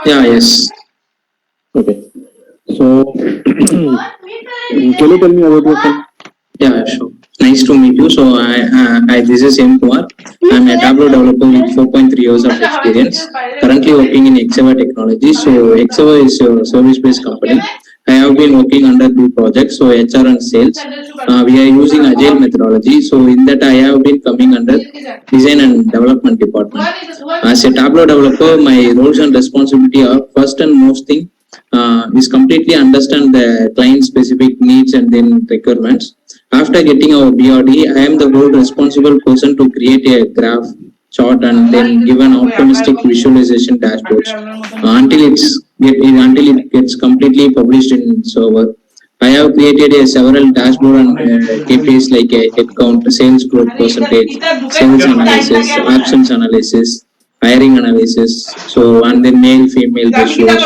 Yeah, yes. Okay. So, can you tell me about yourself? Yeah, sure. Nice to meet you. So, this is M. Kumar. I'm a Tableau developer with 4.3 years of experience. Currently working in Exava Technology. So, Exava is a service-based company. I have been working under two projects, so HR and sales. We are using Agile methodology. So, in that, I have been coming under design and development department. As a Tableau developer, my roles and responsibility are first and most thing is completely understand the client specific needs and then requirements. After getting our BRD, I am the whole responsible person to create a graph, chart, and then give an optimistic visualization dashboards until it gets completely published in server. I have created a several dashboard and KPIs like a headcount, sales growth percentage, sales analysis, absence analysis, hiring analysis. So and then male female ratios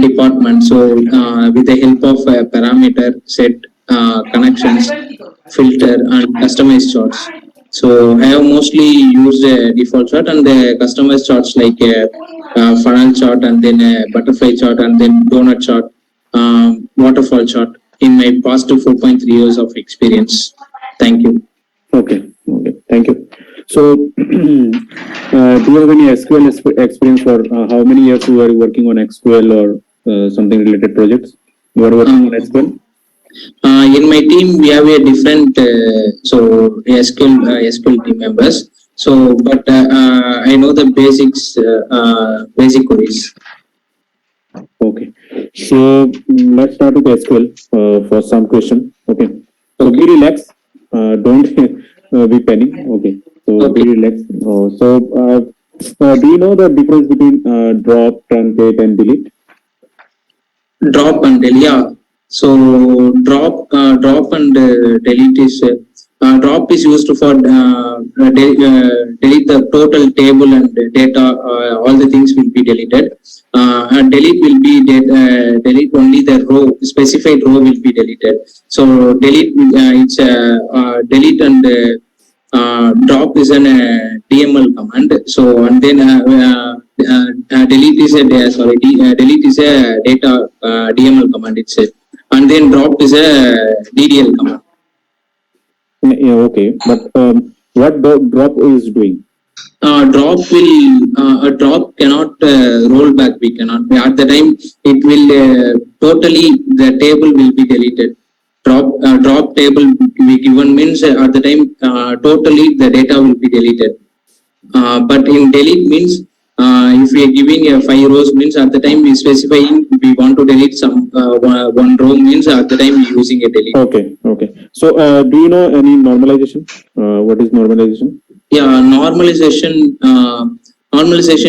department. So with the help of a parameter set connections, filter and customized charts. So I have mostly used a default chart and the customized charts like a funnel chart and then a butterfly chart and then donut chart, waterfall chart in my past 4.3 years of experience. Thank you. Okay. Okay. Thank you. So, do you have any SQL experience for how many years you are working on SQL or something related projects? You are working on SQL? In my team, we have a different SQL team members. So, but I know the basics, basic queries. Okay. So, let's start with SQL for some question. Okay. So, be relaxed. Don't be panic. Okay. So, be relaxed. Do you know the difference between drop, truncate, and delete? Drop and delete. Yeah. So drop and delete is drop is used for delete the total table and data. All the things will be deleted. And delete will be delete only the row, specified row will be deleted. So delete it's delete and drop is an DML command. So and then delete is a delete is a data DML command itself, and then drop is a DDL command. Yeah, okay, but what drop is doing? Drop cannot roll back. We cannot at the time it will totally the table will be deleted. Drop table we given means at the time totally the data will be deleted. But in delete means if we are giving 5 rows means at the time we specifying we want to delete some one row means at the time we using a delete. Okay, okay. So do you know any normalization? What is normalization? Yeah, normalization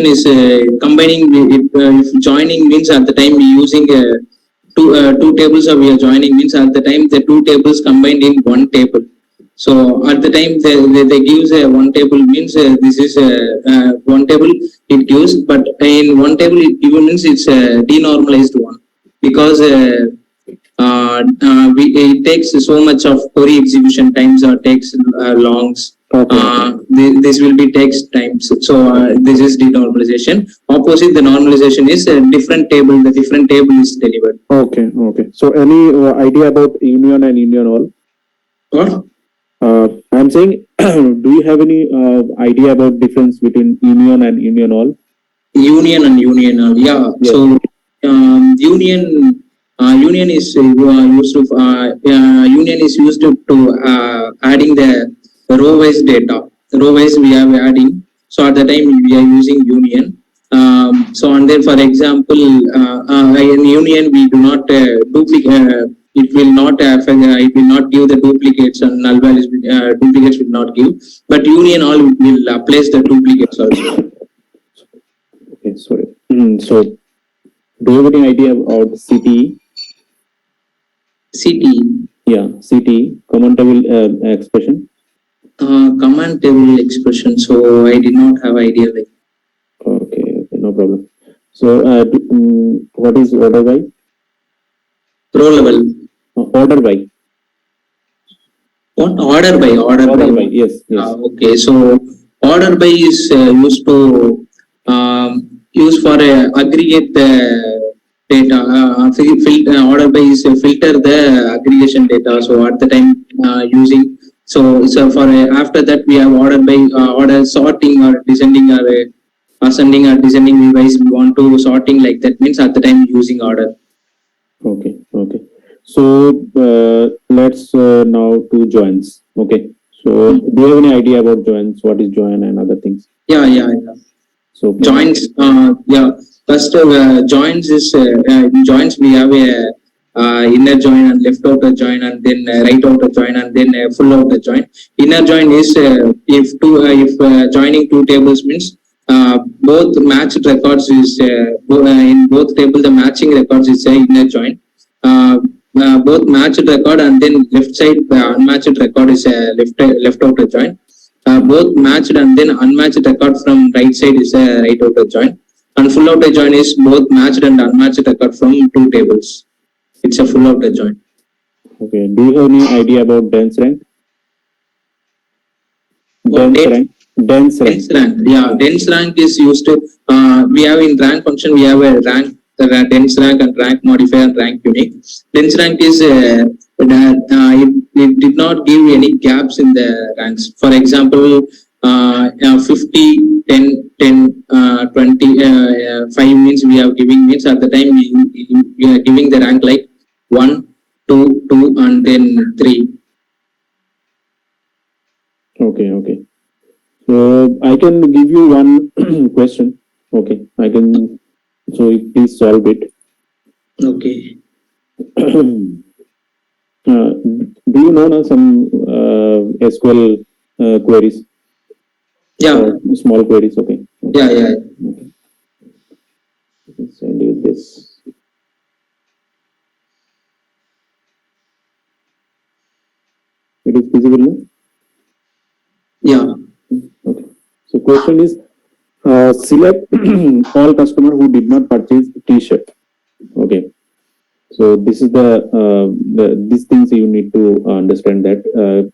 is combining if joining means at the time we using two tables we are joining means at the time the two tables combined in one table. So at the time they gives a one table means this is one table it gives, but in one table it given means it's a denormalized one because it takes so much of query execution times or takes longs. Okay. This will be takes times. So this is denormalization. Opposite the normalization is a different table. The different table is delivered. Okay, okay. So any idea about union and union all? What? I'm saying, do you have any idea about difference between union and union all? Union and union all, yeah. Yes. So union is used to union is used to adding the row-wise data. Row-wise we are adding. So at the time we are using union. So and then for example, in union we do not duplicate. It will not affect. It will not give the duplicates and null values. Duplicates will not give. But union all will place the duplicates also. Okay, sorry. So, do you have any idea about CTE? CTE. Yeah, CTE, command table expression. Command table expression. So I did not have idea like. Okay, okay, no problem. So, what is order by? Row level. Order by. What order by? Order by. Yes, yes. Okay, so order by is used to used for aggregate the data. Order by is filter the aggregation data. So at the time using so for after that we have order by order sorting or descending or ascending or descending device. We want to sorting like that means at the time using order. Okay, okay. So let's now to joins. Okay. So do you have any idea about joins? What is join and other things? Yeah. So Joints, yeah. First, joints is in joints we have a inner join and left outer join and then right outer join and then full outer join. Inner join is if joining two tables means both matched records is in both table the matching records is a inner join. Uh, Both matched record and then left side unmatched record is a left outer join. Both matched and then unmatched record from right side is a right outer join. And full outer join is both matched and unmatched record from two tables. It's a full outer join. okay. Do you have any idea about dense rank? Dense Dense rank. Dense rank. rank. Yeah, dense rank is used to, we have in rank function, we have a rank, dense rank and rank modifier and rank unique. Dense rank is, it did not give any gaps in the ranks. For example, 50, 10, 10, 20, 5 means we are giving means at the time we are giving the rank like 1, 2, 2 and then 3. Okay, okay. So I can give you one question. Okay, I can. So you please solve it. Okay. Do you know now some SQL queries Yeah, or small queries? Okay. yeah. Okay. Let's send you this. It is visible now? Yeah. Okay. So question is select all customer who did not purchase T-shirt. Okay. So this is the these things you need to understand that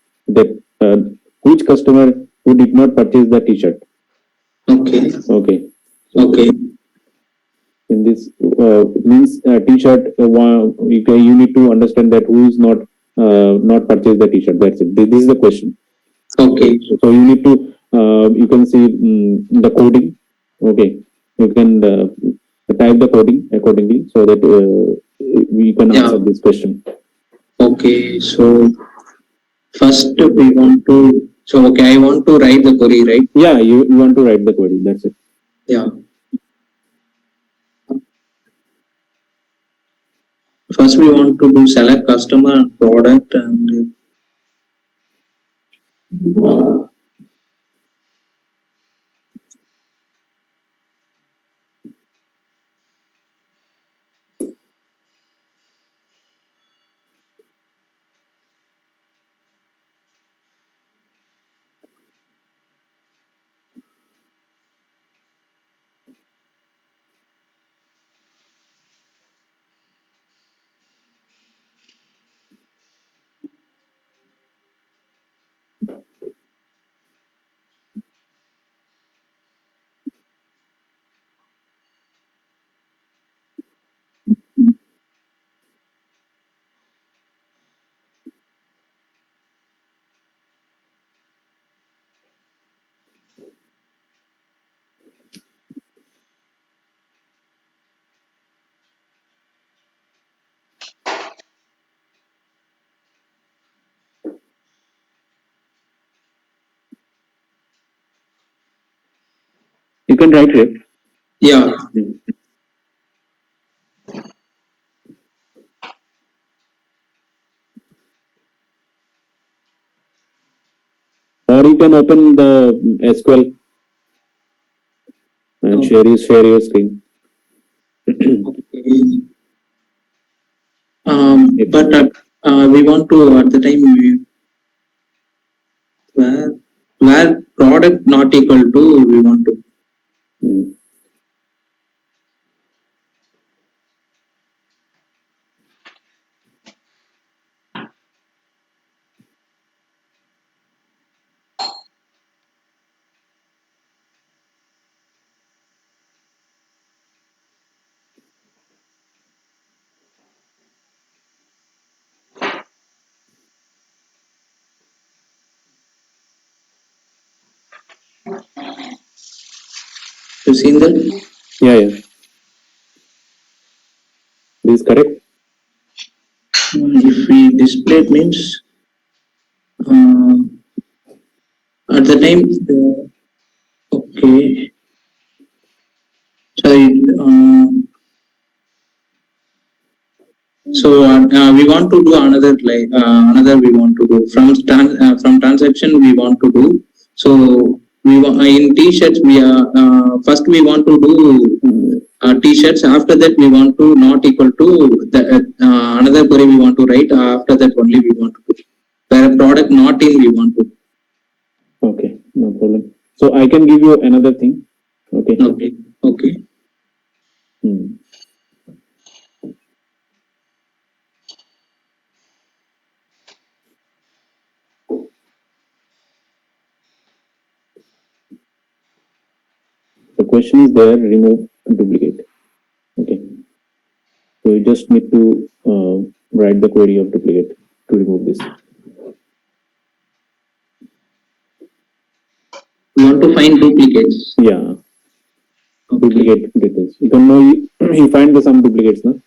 which customer who did not purchase the T-shirt. Okay. Okay. So Okay. in this means T-shirt, you need to understand that who is not purchase the T-shirt. That's it. This is the question. Okay. So you need to you can see the coding. Okay, you can type the coding accordingly so that we can Yeah. answer this question. Okay. So first we want to. So okay, I want to write the query, right? Yeah, you want to write the query. That's it. Yeah. First we want to do select customer and product and You can write it. yeah. Or you can open the SQL and share your screen. Okay. But we want to at the time where product not equal to we want to. Mm. You seen that? Yeah, yeah. This is correct. If we display it means uh, at the time. Okay. Sorry. So we want to do another another we want to do from transaction we want to do. So we in t-shirts we are first we want to do t-shirts. After that we want to not equal to the another query we want to write. After that only we want to do where product not in we want to. Okay, no problem. So I can give you another thing. Okay. Okay. Okay. Hmm. The question is there, remove duplicate. Okay. So you just need to write the query of duplicate to remove this. We want to find duplicates. Yeah, Okay. duplicate details. You can know you find the some duplicates, no?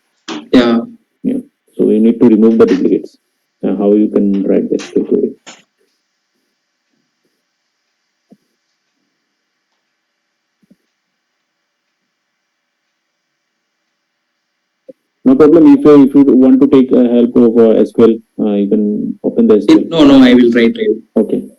Yeah. Yeah. So you need to remove the duplicates. How you can write that query? No problem. If you want to take help of SQL, you can open the SQL. No, no, I will write. Okay.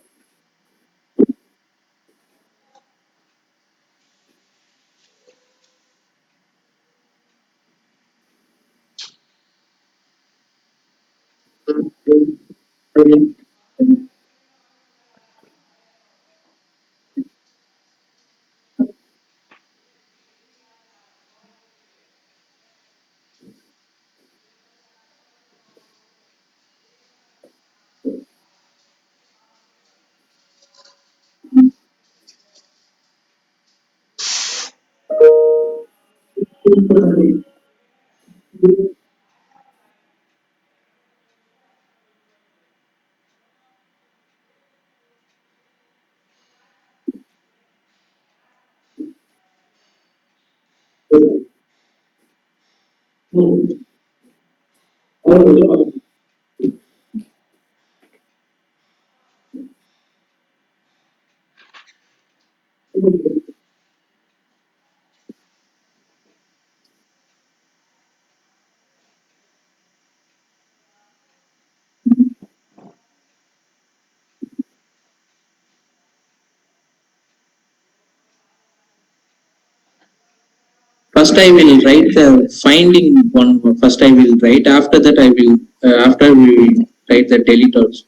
First, I will write the finding one. First, I will write. After that, I will. After we write the delete also.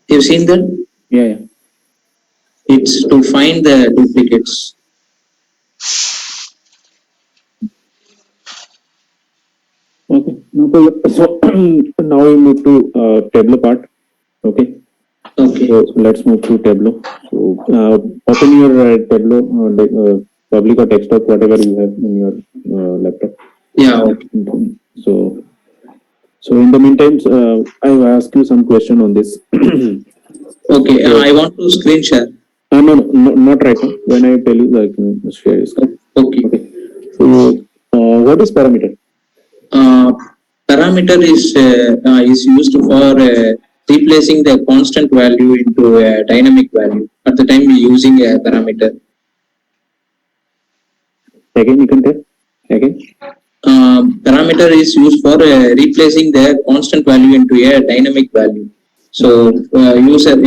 You've seen that? Yeah, yeah. It's to find the duplicates. Okay, no problem. So now we move to Tableau part. Okay. Okay. So let's move to Tableau. So open your Tableau, public or desktop, whatever you have in your laptop. Yeah. Okay. So in the meantime, I will ask you some question on this. Okay. I want to screen share. No, not right now. When I tell you, I can share your screen. Okay. Okay. So what is parameter? Parameter is used for replacing the constant value into a dynamic value. At the time we using a parameter. Again, you can tell. Again. Parameter is used for replacing the constant value into a dynamic value. So user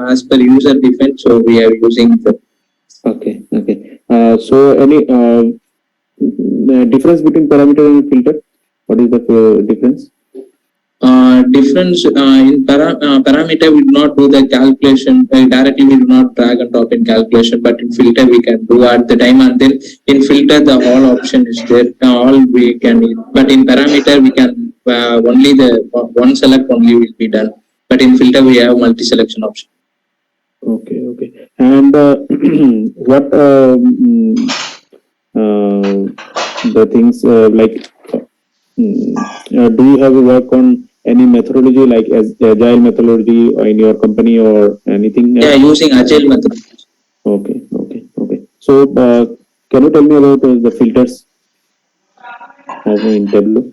as per user defense, so we are using the. Okay. Okay. So any difference between parameter and filter? What is the difference? Difference in parameter we do not do the calculation directly, we do not drag and drop in calculation, but in filter we can do at the time, and then in filter the all option is there, all we can, but in parameter we can only the one select only will be done, but in filter we have multi selection option. Okay, okay. And what the things like do you have a work on any methodology like as agile methodology or in your company or anything Yeah, else? using agile method. Okay. So, can you tell me about the filters of in Tableau?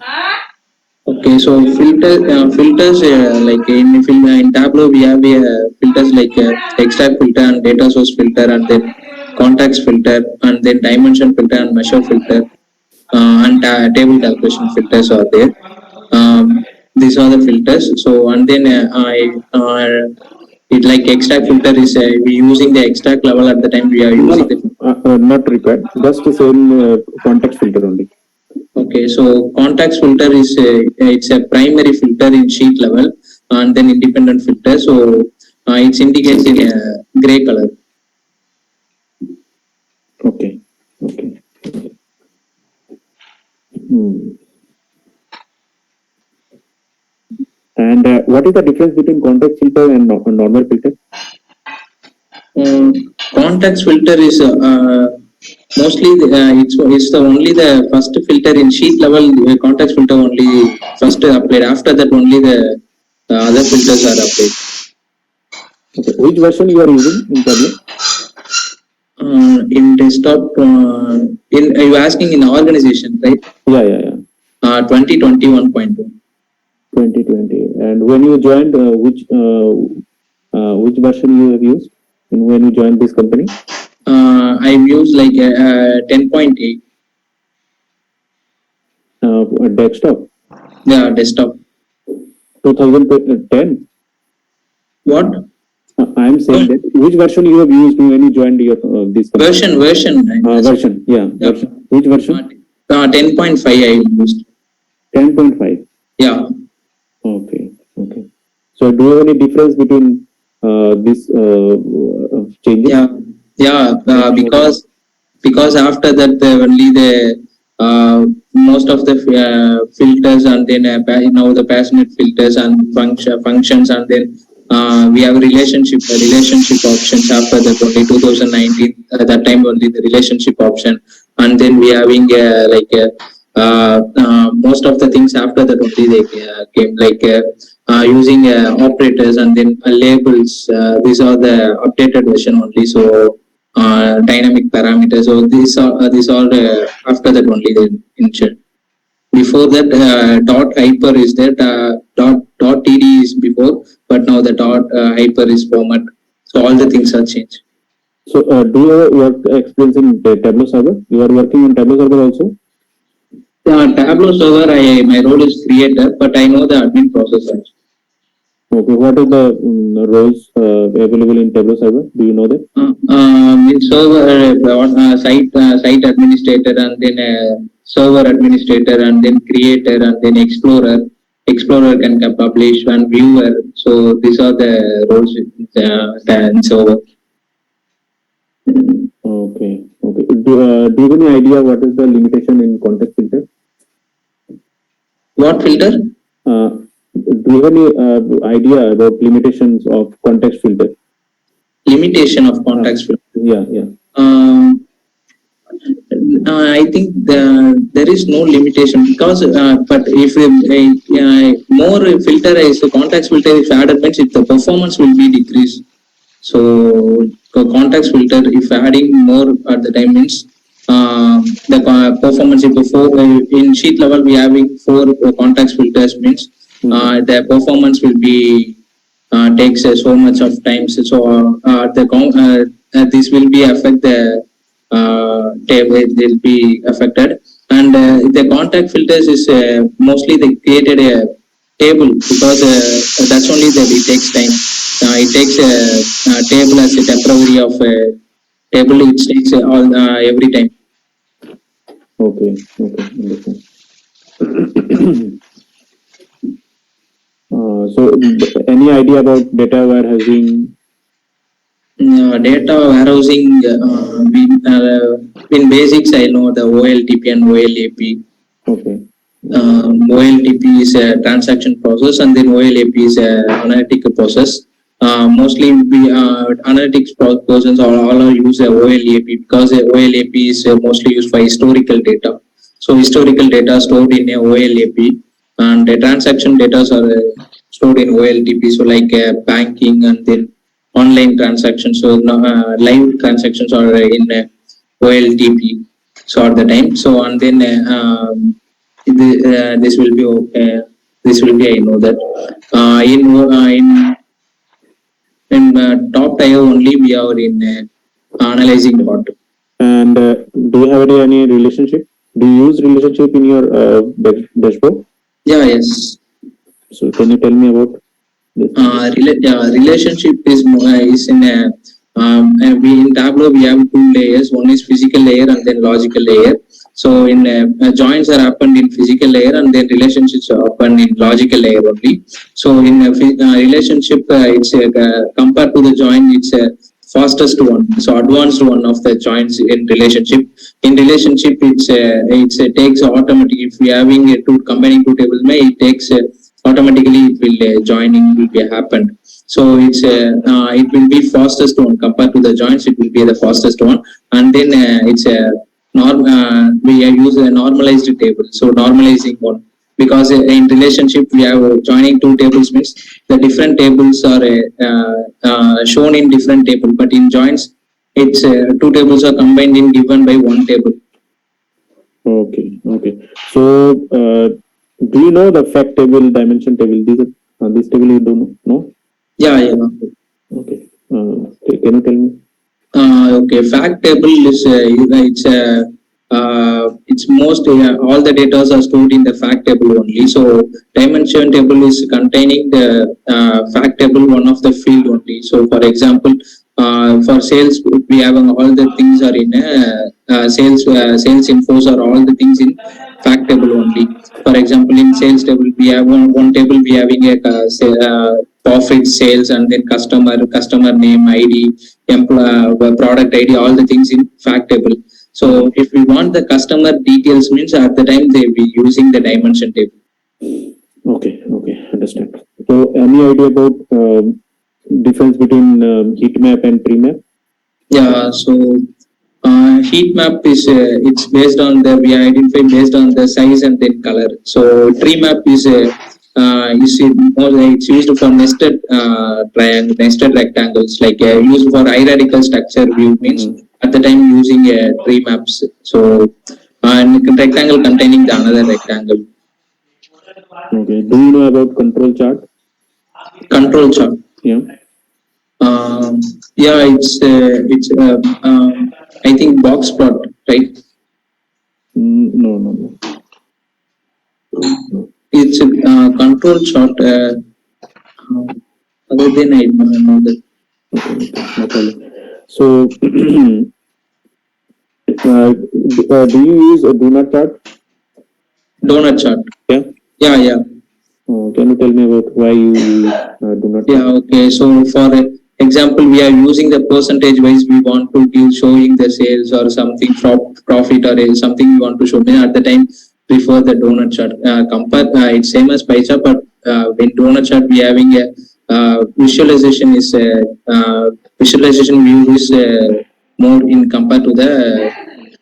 Okay, so filters like in Tableau we have filters like extract filter and data source filter and then context filter and then dimension filter and measure filter and table calculation filters are there. These are the filters. So and then it like extract filter is we using the extract level at the time we are No, using no, the. not required. Just the same context filter only. Okay, so context filter is it's a primary filter in sheet level and then independent filter. So it's indicates in a gray color. Okay. Okay. Hmm. And what is the difference between context filter and normal filter? Context filter is mostly it's the only the first filter in sheet level. Context filter only first applied. After that only the other filters are applied. Okay. Which version you are using in Tableau? In desktop, in are you asking in organization, right? Yeah. 2021.2. 2020. And when you joined, which version you have used? And when you joined this company? I've used like 10.8. Desktop. Yeah, desktop. 2010. What I am saying that which version you have used when you joined your this company? version? Version. Yeah. Yeah. Version. Which version? 10.5 I used. 10.5. Yeah. Okay. So do you have any difference between this changes? Yeah. Because after that only the most of the filters and then now the passionate filters and functions and then we have relationship options after that only 2019 that time only the relationship option and then we having most of the things after that only they came like using operators and then labels. These are the updated version only. So dynamic parameters. So these are after that only they mentioned. Before that, dot hyper is there. Dot td is before, but now the dot hyper is format. So all the things are changed. So do you have work experience in Tableau server? You are working on Tableau server also? Tableau server, my role is creator, but I know the admin process also. Okay, what are the roles available in Tableau server? Do you know that? In server, site administrator, and then server administrator, and then creator, and then explorer. Explorer can publish and viewer. So these are the roles in server. Okay. Do you have any idea what is the limitation in context filter? What filter? Do you have any idea about limitations of context filter? Limitation of context filter. Yeah. I think there is no limitation because but if more filter is the context filter if added means the performance will be decreased. So context filter if adding more at the time means the performance if before in sheet level we having 4 context filters means the performance will be takes so much of time. So this will be affect the table will be affected and the contact filters is mostly they created a table because that's only that it takes time. It takes a table as a temporary of a table. It takes all every time. Okay. Understand. So any idea about data warehousing? Data warehousing in basics I know the OLTP and OLAP. Okay. OLTP is a transaction process and then OLAP is a analytic process. Mostly we analytics persons all are use OLAP because OLAP is mostly used for historical data. So historical data stored in a OLAP and the transaction data are stored in OLTP. So like banking and then online transactions. So live transactions are in OLTP. So at the time. So and then this will be okay. This will be I know that in top tier only we are in analyzing part. And do you have any relationship? Do you use relationship in your dashboard? Yeah, yes. So can you tell me about this? Relationship is in a we in Tableau we have two layers. One is physical layer and then logical layer. So in joins are happened in physical layer and then relationships are happened in logical layer only. So in relationship, it's compared to the join, it's a fastest one. So advanced one of the joins in relationship. In relationship, it's takes automatic. If we having two combining two tables, it takes automatically it will joining will be happened. So it will be fastest one compared to the joins. It will be the fastest one, and then it's a we use a normalized table. So normalizing one because in relationship we have joining two tables means the different tables are shown in different table, but in joins it's two tables are combined in given by one table. Okay, okay. So do you know the fact table, dimension table? This table you don't know? No? Yeah, yeah. Okay. Can you tell me? Okay, fact table is it's most all the data are stored in the fact table only. So dimension table is containing the fact table one of the field only. So for example, for sales we have all the things are in sales infos are all the things in fact table only. For example, in sales table we have one table we having a profit, sales, and then customer name, ID, product ID, all the things in fact table. So if we want the customer details means at the time they be using the dimension table. Okay, okay, understand. So any idea about difference between heat map and tree map? Yeah, so heat map is it's based on the we identify based on the size and then color. So tree map is it's used for nested triangle, nested rectangles, like used for hierarchical structure view means at the time using tree maps. So and rectangle containing the another rectangle. Okay. Do you know about control chart? Control chart. Yeah. Yeah, it's I think box plot, right? No, no, no. It's a control chart. Other than I don't know that. Okay, no problem. So, do you use a donut chart? Donut chart. Yeah. Yeah, yeah. Can you tell me about why you use donut chart? Yeah, okay. So for example, we are using the percentage wise. We want to give showing the sales or something profit or something we want to show. At the time, prefer the donut chart. It's same as pie chart, but in donut chart we having a visualization is visualization view is more in compared to the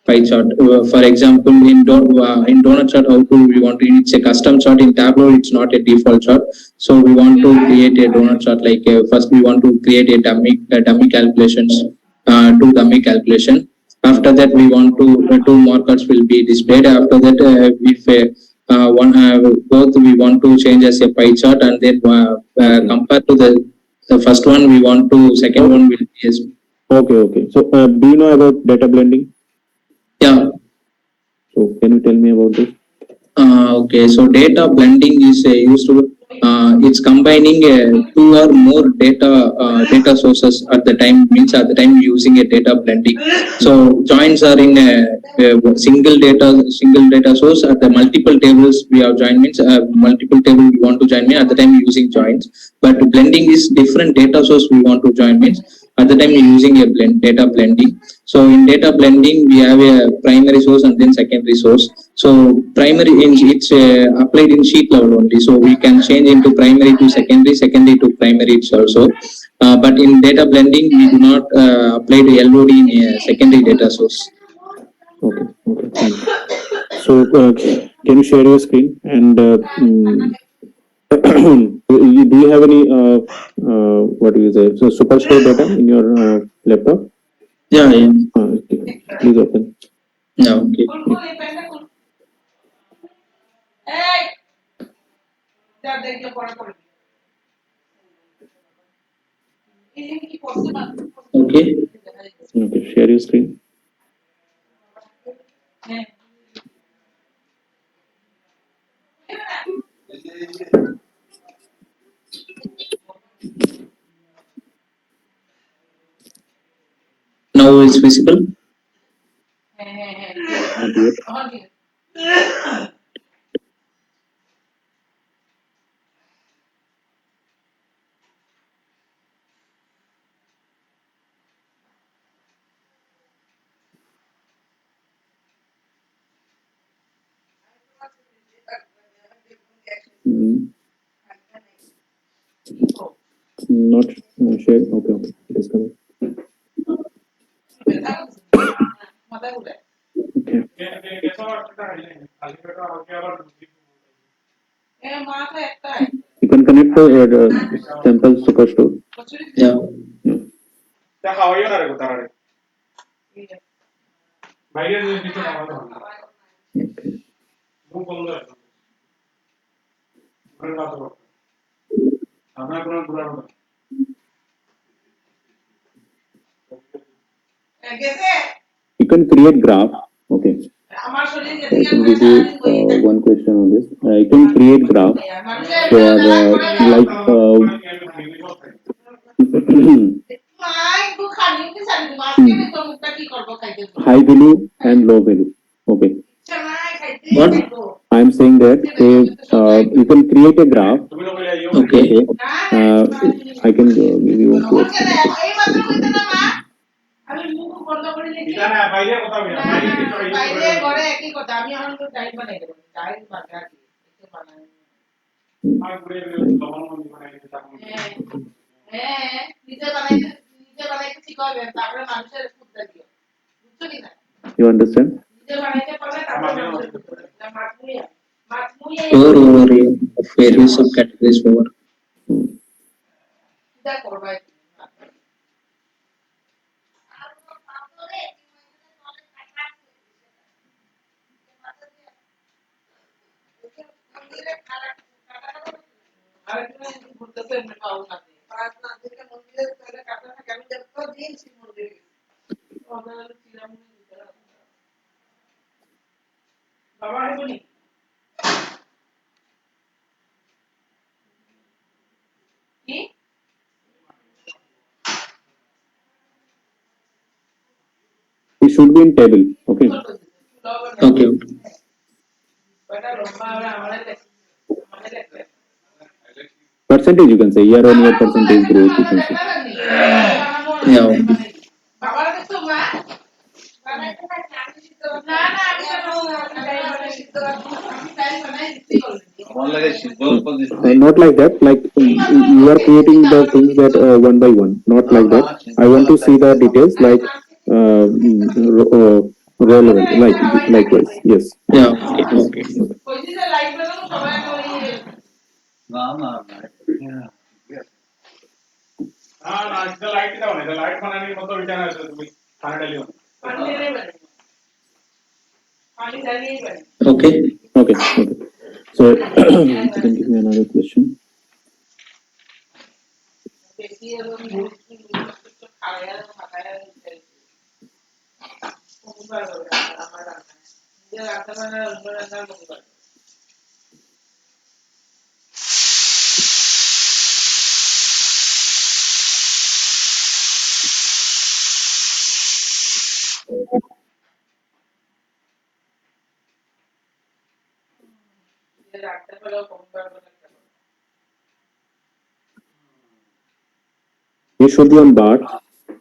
pie chart. For example, in donut chart, how to we want to it's a custom chart in Tableau. It's not a default chart. So we want to create a donut chart. Like first, we want to create a dummy calculations, do dummy calculation. After that, we want to two markers will be displayed. After that, if one both we want to change as a pie chart, and then compared to the first one, we want to second one will be as Okay, okay. So, do you know about data blending? yeah. So, can you tell me about this? Okay, so data blending is used to it's combining two or more data sources at the time means at the time using a data blending. So joins are in a single data source at the multiple tables we have joined means multiple table we want to join means at the time using joins. But blending is different data source we want to join means at the time using a data blending. So in data blending we have a primary source and then secondary source. So primary it's applied in sheet level only. So we can change into primary to secondary, secondary to primary it's also. But in data blending, we do not apply the LOD in a secondary data source. Okay, okay. Fine. So, can you share your screen and do you have any what do you say? So superstore data in your laptop? Yeah, yeah. Okay. Please open. Yeah, okay. Okay. Okay, share your screen. Now it's visible. Not yet. Mm, not shared. Okay, okay. It is coming. Okay. You can connect to sample superstore. Yeah. Yeah. Okay. You can create graph. Okay. I can give you one question on this. You can create graph for high value and low value. Okay. What? I'm saying that you can create a graph. Okay. Uh, I can give you two examples. You understand? Store overview of various subcategories over. Hmm. It should be in table. Okay. Okay. Percentage you can say year on year percentage growth you can say. Yeah. Okay. Not like that. Like you are creating the things that one by one. Not like that. I want to see the details like row level. Like likewise. Yes. Yeah. Okay. Okay. Okay. Okay. Okay. So you can give me another question. You should be on bar.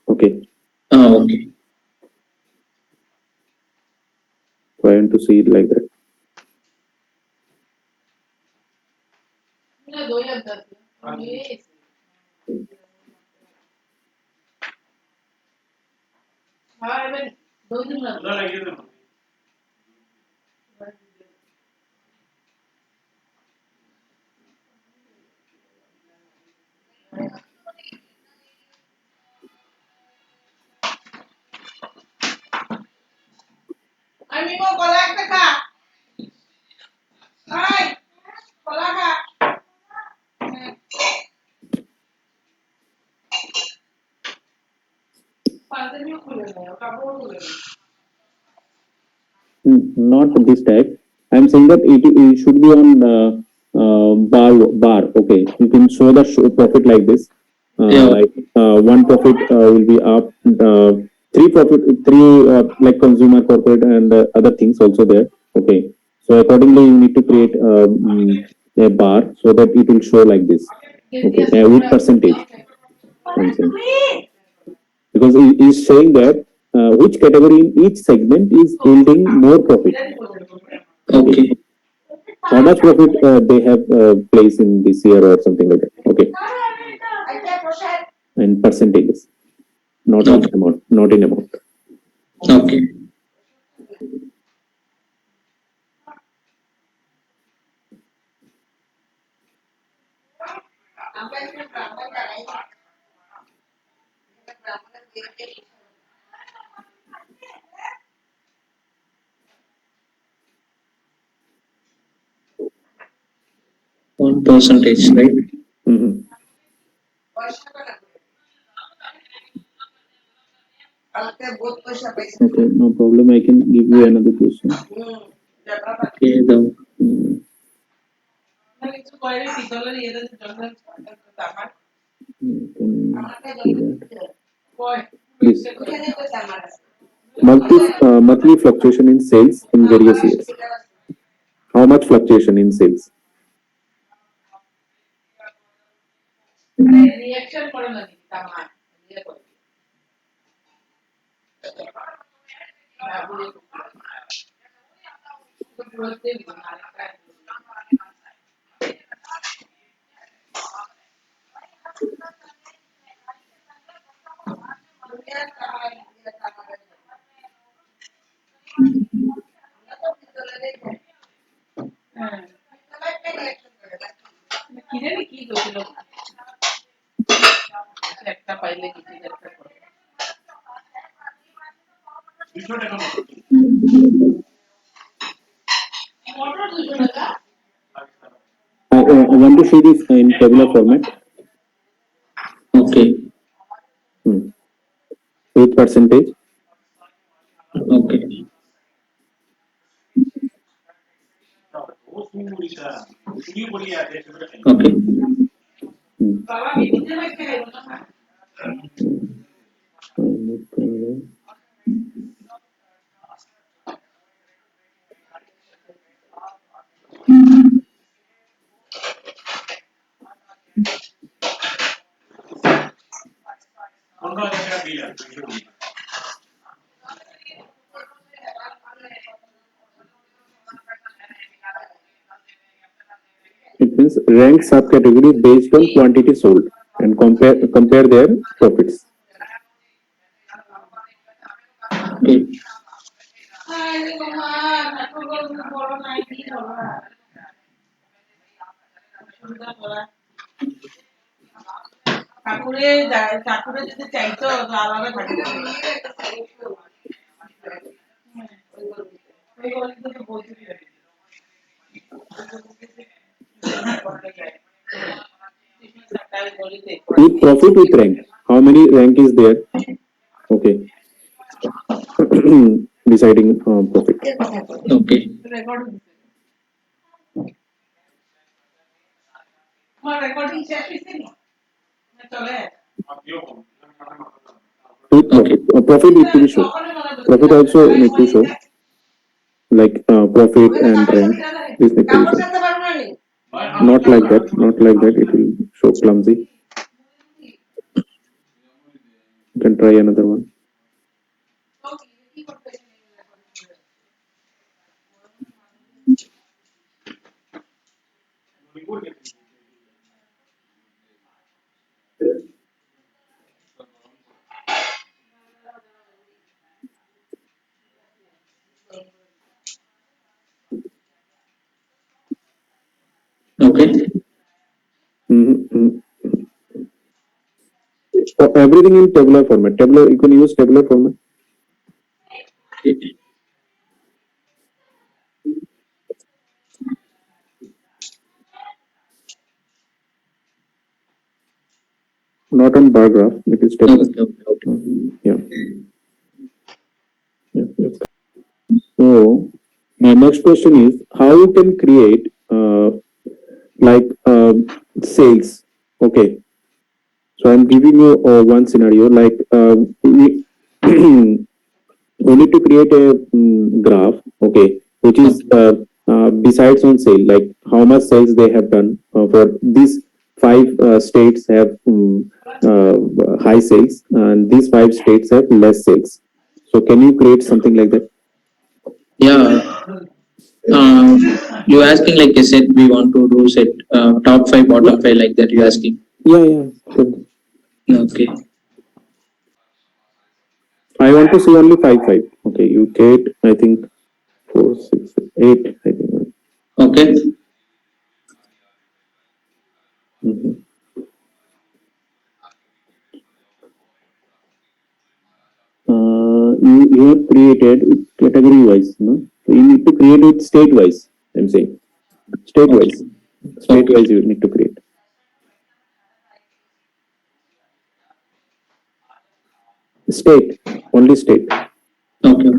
Okay. Okay. Trying to see it like that. Not this type. I'm saying that it should be on bar. Okay, you can show the profit like this. Yeah. Like one profit will be up. Three profit, three like consumer, corporate, and other things also there. Okay, so accordingly you need to create a bar so that it will show like this. Okay, with percentage. I'm saying because it is saying that which category in each segment is yielding more profit. Okay. How much profit they have placed in this year or something like that. Okay, and percentages, not in Okay. amount, not in amount. Okay. One percentage, right? Mhm. Okay, no problem. I can give you another question. Okay. The Mm, can see that. This monthly fluctuation in sales in various years. How much fluctuation in sales? I want to show this in tabular format. okay. Hmm. With percentage. Okay. Okay. Hmm. Okay. It means rank subcategory based on quantity sold and compare their profits. Okay. With profit with rank. How many rank is there? Okay. Deciding profit. Okay. With Okay. profit need to be shown. Profit also need to show like profit and rank. This need to be shown. Not like that. Not like that. It will show clumsy. You can try another one. Okay. Mhm. Everything in tabular format. Tabular. You can use tabular format. not on bar graph. It is table. Okay, okay, okay. Yeah. Yeah. Yeah. So my next question is how you can create like sales. Okay. So I'm giving you one scenario like we need to create a graph, okay, which is besides on sale, like how much sales they have done for these five states have high sales and these five states have less sales. So can you create something like that? Yeah. Um, you asking like a set we want to do set top five, bottom five like that. You asking? Yeah, yeah. Sure. Okay. I want to see only five. Okay, you get I think four, six, eight. I think. Okay. Mhm. You have created category wise, no? So you need to create it state wise. I'm saying state Okay. wise. State Okay. wise, you need to create state only state. Okay.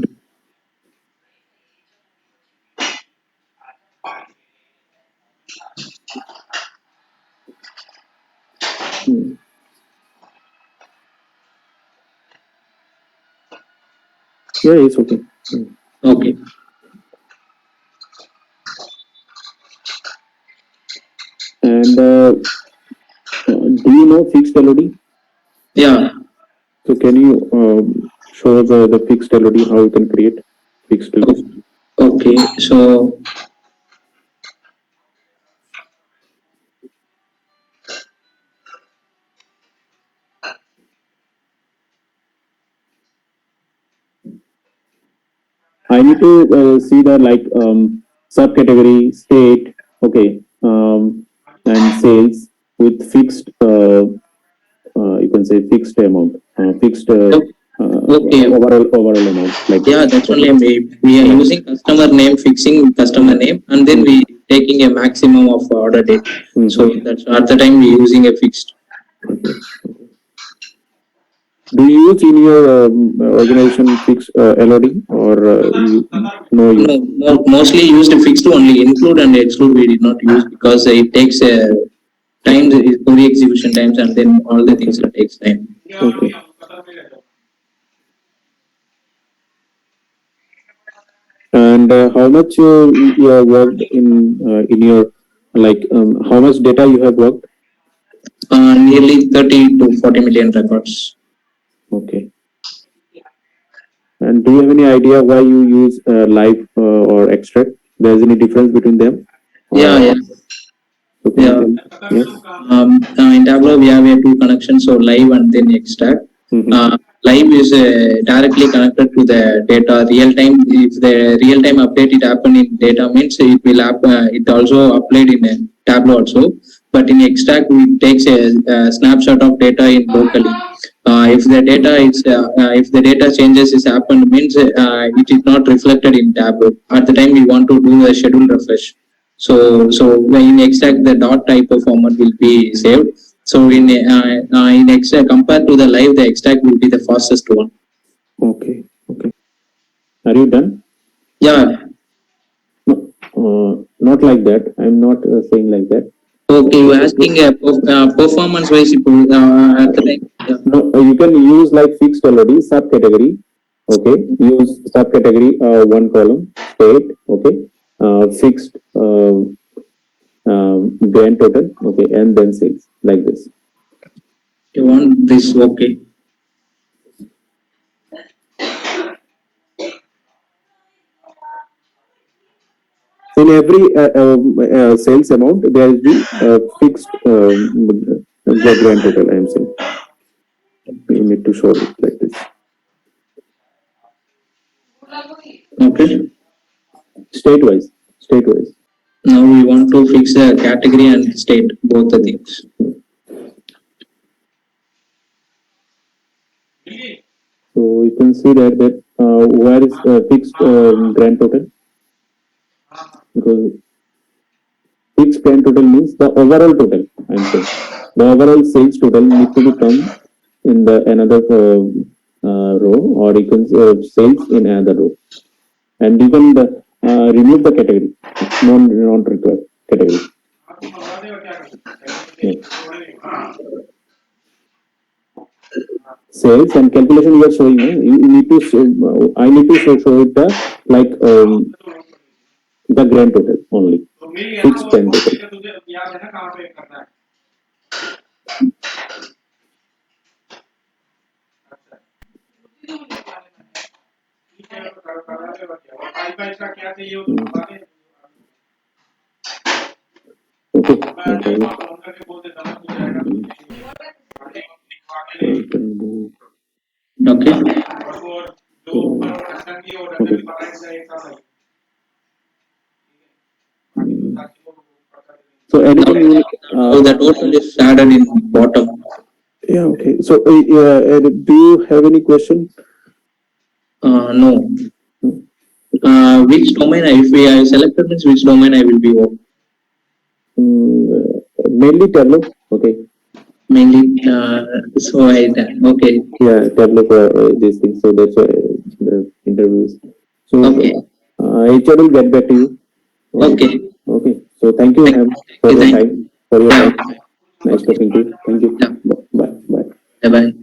Hmm. Yeah, it's okay. Hmm. Okay. And do you know fixed LOD? Yeah. So can you show the fixed LOD how you can create fixed LOD? Okay. So I need to see the like subcategory state, okay, and sales with fixed you can say fixed amount, fixed okay. overall amount like Yeah, this. that's only Okay. we are Yeah. using customer name, fixing customer name, and then we taking a maximum of order date. So Mhm. that's at the time we using a fixed. Okay. Do you use in your organization fixed LOD or you no No, use? mostly used fixed only. Include and exclude we did not use because it takes time, story execution times, and then all the Okay. things that takes time. Okay. And how much you have worked in your like how much data you have worked? Nearly 30 to 40 million records. Okay. And do you have any idea why you use live or extract? There's any difference between them? Yeah, yeah, So can you yeah. tell? Yes. In Tableau, we have a two connections, so live and then extract. Mm-hmm. Live is directly connected to the data real time. If the real time update it happen in data means it also applied in Tableau also. But in extract, it takes a snapshot of data in locally. If the data changes is happened means it is not reflected in Tableau. At the time we want to do a schedule refresh. So when in extract the dot type of format will be saved. So in extract compared to the live, the extract will be the fastest one. Okay. Okay. Are you done? Yeah. No, not like that. I'm not saying like that. Okay. You asking performance wise at the time. Yeah. No, you can use like fixed already subcategory. Okay, use subcategory one column state. Okay, fixed grand total. Okay, and then sales like this. You want this? Okay. In every sales amount, there will be fixed the grand total. I am saying you need to show it like this. Okay. State wise, state wise. Now we want to fix the category and state both the things. So you can see that where is fixed grand total, because fixed grand total means the overall total. I'm saying. the overall sales total need to become in the another row, or you can sales in another row, and you can remove the category, non required category. Yeah. Sales and calculation you are showing, you need to show, I need to show it the like the grand total only, fixed grand total. Okay, no problem. Okay. Okay. So anything you So the total is added in bottom. yeah, okay. So do you have any question? No. Which domain if we are selected means which domain I will be working? Mainly Tableau. Okay. Mainly. So I okay. Yeah, Tableau for these things. So that's why the interviews. So Okay. HR will get back to you. Okay. Okay. So thank you, Thank, Ham, for your thank time. For your yeah. time. Nice talking to you. Thank you. Yeah. Bye. Bye. Bye bye.